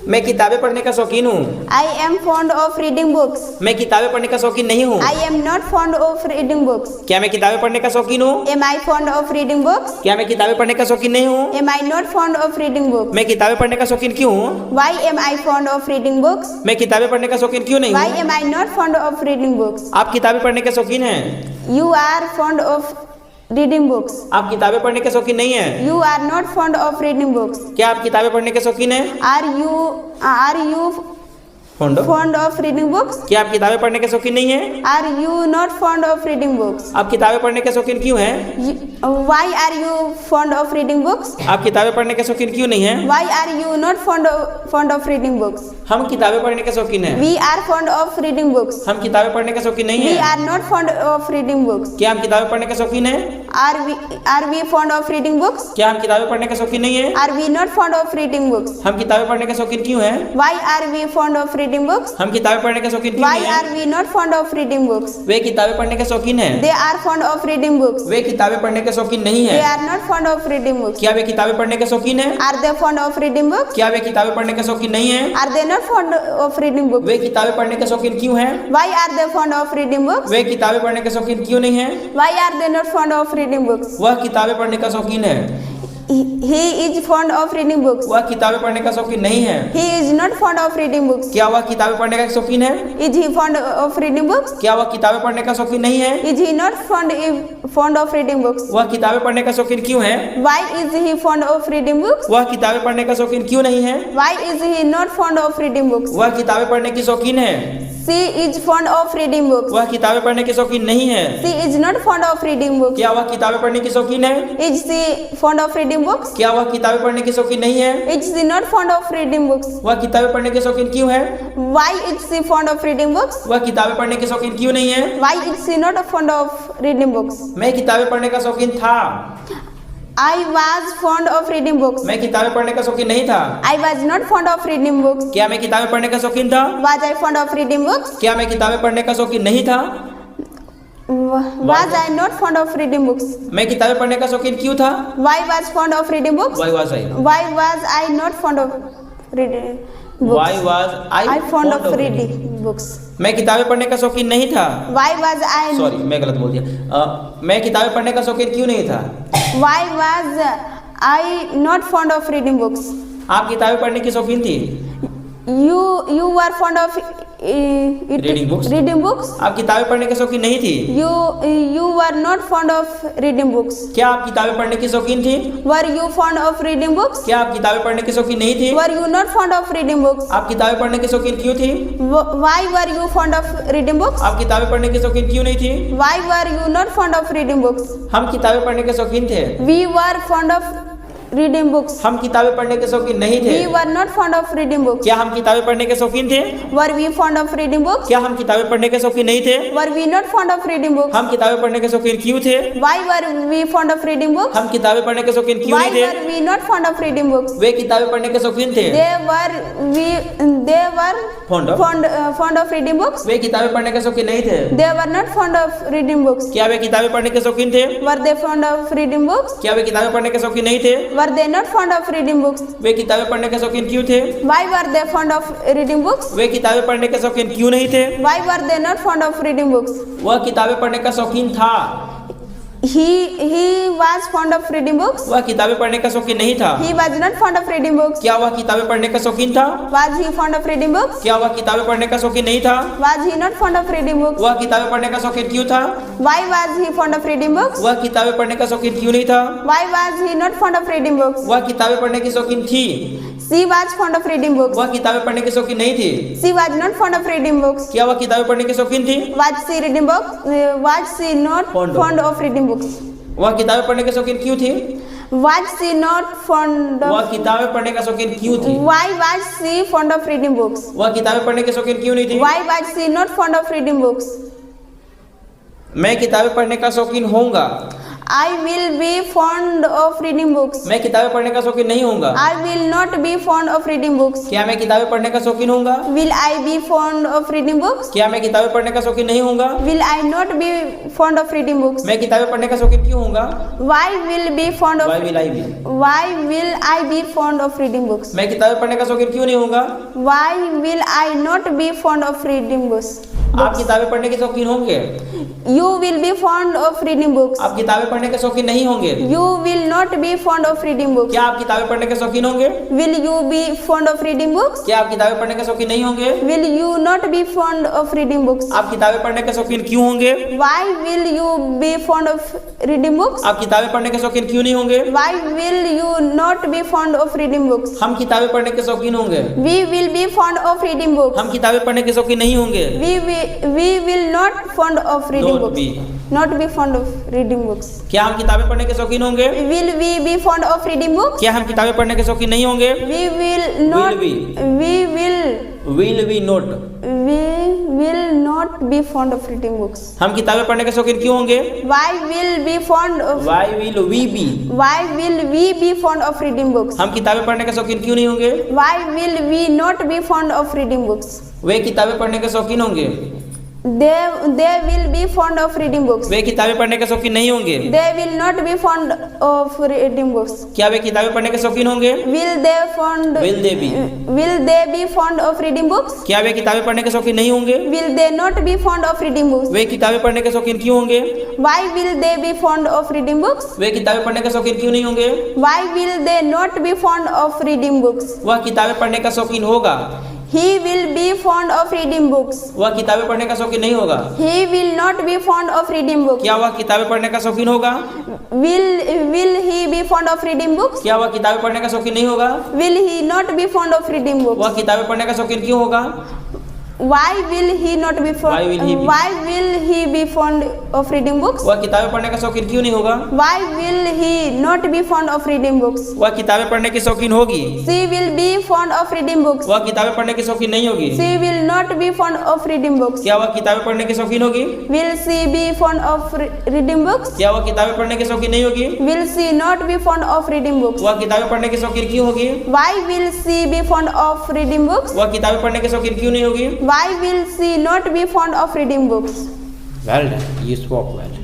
मैं किताबें पढ़ने का शौकीन हूँ। I am fond of reading books. मैं किताबें पढ़ने का शौकीन नहीं हूँ। I am not fond of reading books. क्या मैं किताबें पढ़ने का शौकीन हूँ? Am I fond of reading books? क्या मैं किताबें पढ़ने का शौकीन नहीं हूँ? Am I not fond of reading books? मैं किताबें पढ़ने का शौकीन क्यों हूँ? Why am I fond of reading books? मैं किताबें पढ़ने का शौकीन क्यों नहीं Why हूँ? am I not fond of reading books? आप किताबें पढ़ने के शौकीन हैं। You are fond of reading books. आप किताबें पढ़ने के शौकीन नहीं हैं। You are not fond of reading books. क्या आप किताबें पढ़ने के शौकीन हैं? Are you fond fond of reading books? क्या आप किताबें पढ़ने के शौकीन नहीं हैं? Are you not fond of reading books? आप किताबें पढ़ने के शौकीन क्यों हैं? Why are you fond of reading books? आप किताबें पढ़ने के शौकीन क्यों नहीं हैं? Why are you not fond of reading books? हम किताबें पढ़ने के शौकीन हैं। We are fond of reading books. हम किताबें पढ़ने के शौकीन नहीं We हैं। are not fond of reading books. क्या हम किताबें पढ़ने के शौकीन हैं? Are we fond of reading books? क्या हम किताबें पढ़ने के शौकीन नहीं हैं? Are we not fond of reading books? हम किताबें पढ़ने के शौकीन क्यों हैं? Why are we fond of reading books? हम किताबें पढ़ने के शौकीन क्यों Why नहीं हैं? are we not fond of reading books? वे किताबें पढ़ने के शौकीन हैं। They are fond of reading books. वे किताबें पढ़ने के शौकीन नहीं They हैं। are not fond of reading books. क्या वे किताबें पढ़ने के शौकीन हैं? Are they fond of reading books? क्या वे किताबें पढ़ने के शौकीन नहीं हैं? Are they not fond of reading books? वे किताबें पढ़ने के शौकीन क्यों हैं? Why are they fond of reading books? वे किताबें पढ़ने के शौकीन क्यों नहीं हैं? Why are they not fond of reading books? वह किताबें पढ़ने का शौकीन है। He is fond of reading books. वह किताबें पढ़ने का शौकीन नहीं है। He is not fond of reading books. क्या वह किताबें पढ़ने का शौकीन है? Is he fond of reading books? क्या वह किताबें पढ़ने का शौकीन नहीं है? Is he not fond of reading books? वह किताबें पढ़ने का शौकीन क्यों है? Why is he fond of reading books? वह किताबें पढ़ने का शौकीन क्यों नहीं है? Why is he not fond of reading books? वह किताबें पढ़ने की शौकीन है। She is fond of reading books. वह किताबें पढ़ने की शौकीन नहीं है। She is not fond of reading books. क्या वह किताबें पढ़ने की शौकीन है? Is she fond of reading books? क्या वह किताबें पढ़ने की शौकीन नहीं है? Is she not fond of reading books? वह किताबें पढ़ने की शौकीन क्यों है? Why is she fond of reading books? वह किताबें पढ़ने की शौकीन क्यों नहीं है? Why is she not fond of reading books? मैं किताबें पढ़ने का शौकीन था। I was fond of reading books. मैं किताबें पढ़ने का शौकीन नहीं था। I was not fond of reading books. क्या मैं किताबें पढ़ने का शौकीन था? Was I fond of reading books? क्या मैं किताबें पढ़ने का शौकीन नहीं था? Was I not fond of reading books? मैं किताबें पढ़ने का शौकीन क्यों था? Why was fond of reading books? Why was I? Why was I not fond of reading books? Why was I fond of reading books? मैं किताबें पढ़ने का शौकीन नहीं था। Why was I? सॉरी, मैं गलत बोल दिया। मैं किताबें पढ़ने का शौकीन क्यों नहीं था? Why was I not fond of reading books? आप किताबें पढ़ने की शौकीन थी। You were fond of Reading books? Reading books? आप किताबें पढ़ने की शौकीन नहीं थी। You were not fond of reading books. क्या आप किताबें पढ़ने की शौकीन थी? Were you fond of reading books? क्या आप किताबें पढ़ने की शौकीन नहीं थी? Were you not fond of reading books? आप किताबें पढ़ने की शौकीन क्यों थी? Why were you fond of reading books? आप किताबें पढ़ने की शौकीन क्यों नहीं थी? Why were you not fond of reading books? हम किताबें पढ़ने के शौकीन थे। We were fond of reading books. हम किताबें पढ़ने के शौकीन नहीं थे। We were not fond of reading books. क्या हम किताबें पढ़ने के शौकीन थे? Were we fond of reading books? क्या हम किताबें पढ़ने के शौकीन नहीं थे? Were we not fond of reading books? हम किताबें पढ़ने के शौकीन क्यों थे? Why were we fond of reading books? हम किताबें पढ़ने के शौकीन क्यों Why नहीं थे? were we not fond of reading books? वे किताबें पढ़ने के शौकीन थे। They were Fond of? fond of reading books. वे किताबें पढ़ने के शौकीन नहीं थे। They were not fond of reading books. क्या वे किताबें पढ़ने के शौकीन थे? Were they fond of reading books? क्या वे किताबें पढ़ने के शौकीन नहीं थे? Were they not fond of reading books? वे किताबें पढ़ने के शौकीन क्यों थे? Why were they fond of reading books? वे किताबें पढ़ने के शौकीन क्यों नहीं थे? Why were they not fond of reading books? वह किताबें पढ़ने का शौकीन था। He was fond of reading books. वह किताबें पढ़ने का शौकीन नहीं था। He was not fond of reading books. क्या वह किताबें पढ़ने का शौकीन था? Was he fond of reading books? क्या वह किताबें पढ़ने का शौकीन नहीं था? Was he not fond of reading books? वह किताबें पढ़ने का शौकीन क्यों था? Why was he fond of reading books? वह किताबें पढ़ने का शौकीन क्यों नहीं था? Why was he not fond of reading books? वह किताबें पढ़ने की शौकीन थी। She was fond of reading books. वह किताबें पढ़ने की शौकीन नहीं थी। She was not fond of reading books. क्या वह किताबें पढ़ने की शौकीन थी? Was she reading books? Was she not Fond of. fond of reading books? वह किताबें पढ़ने के शौकीन क्यों थी? Was she not fond वह of? किताबें पढ़ने का शौकीन क्यों थी? Why was she fond of reading books? वह किताबें पढ़ने के शौकीन क्यों नहीं थी? Why was she not fond of reading books? मैं किताबें पढ़ने का शौकीन होऊंगा। I will be fond of reading books. मैं किताबें पढ़ने का शौकीन नहीं होऊंगा। I will not be fond of reading books. क्या मैं किताबें पढ़ने का शौकीन होऊंगा? Will I be fond of reading books? क्या मैं किताबें पढ़ने का शौकीन नहीं होऊंगा? Will I not be fond of reading books? मैं किताबें पढ़ने का शौकीन क्यों होऊंगा? Why will be fond of Why will I be? Why will I be fond of reading books? मैं किताबें पढ़ने का शौकीन क्यों नहीं होऊंगा? Why will I not be fond of reading books? आप किताबें पढ़ने के शौकीन होंगे। You will be fond of reading books. आप किताबें पढ़ने के शौकीन नहीं होंगे। You will not be fond of reading books. क्या आप किताबें पढ़ने के शौकीन होंगे? Will you be fond of reading books? क्या आप किताबें पढ़ने के शौकीन नहीं होंगे? Will you not be fond of reading books? आप किताबें पढ़ने के शौकीन क्यों होंगे? Why will you be fond of reading books? आप किताबें पढ़ने के शौकीन क्यों नहीं होंगे? Why will you not be fond of reading books? हम किताबें पढ़ने के शौकीन होंगे। We will be fond of reading books. हम किताबें पढ़ने के शौकीन नहीं होंगे। We will not fond of reading Not books. be. Not be fond of reading books. क्या हम किताबें पढ़ने के शौकीन होंगे? Will we be fond of reading books? क्या हम किताबें पढ़ने के शौकीन नहीं होंगे? We will not. we? We will. Will we not? We will not be fond of reading books. हम किताबें पढ़ने के शौकीन क्यों होंगे? Why will be fond of? Why will we be? Why will we be fond of reading books? हम किताबें पढ़ने के शौकीन क्यों नहीं होंगे? Why will we not be fond of reading books? वे किताबें पढ़ने के शौकीन होंगे। They will be fond of reading books. वे किताबें पढ़ने के शौकीन नहीं होंगे। They will not be fond of reading books. क्या वे किताबें पढ़ने के शौकीन होंगे? Will they fond? Will they be? Will they be fond of reading books? क्या वे किताबें पढ़ने के शौकीन नहीं होंगे? Will they not be fond of reading books? वे किताबें पढ़ने के शौकीन क्यों होंगे? Why will they be fond of reading books? वे किताबें पढ़ने के शौकीन क्यों नहीं होंगे? Why will they not be fond of reading books? वह किताबें पढ़ने का शौकीन होगा। He will be fond of reading books. वह किताबें पढ़ने का शौकीन नहीं होगा। He will not be fond of reading books. क्या वह किताबें पढ़ने का शौकीन होगा? Will he be fond of reading books? क्या वह किताबें पढ़ने का शौकीन नहीं होगा? Will he not be fond of reading books? वह किताबें पढ़ने का शौकीन क्यों होगा? Why will he not be fond? Why will he be? Why will he be fond of reading books? वह किताबें पढ़ने का शौकीन क्यों नहीं होगा? Why will he not be fond of reading books? वह किताबें पढ़ने की शौकीन होगी। She will be fond of reading books. वह किताबें पढ़ने की शौकीन नहीं होगी। She will not be fond of reading books. क्या वह किताबें पढ़ने की शौकीन होगी? Will she be fond of reading books? क्या वह किताबें पढ़ने की शौकीन नहीं होगी? Will she not be fond of reading books? वह किताबें पढ़ने की शौकीन क्यों होगी? Why will she be fond of reading books? वह किताबें पढ़ने की शौकीन क्यों नहीं होगी? Why will she not be fond of reading books? Well done, you spoke well.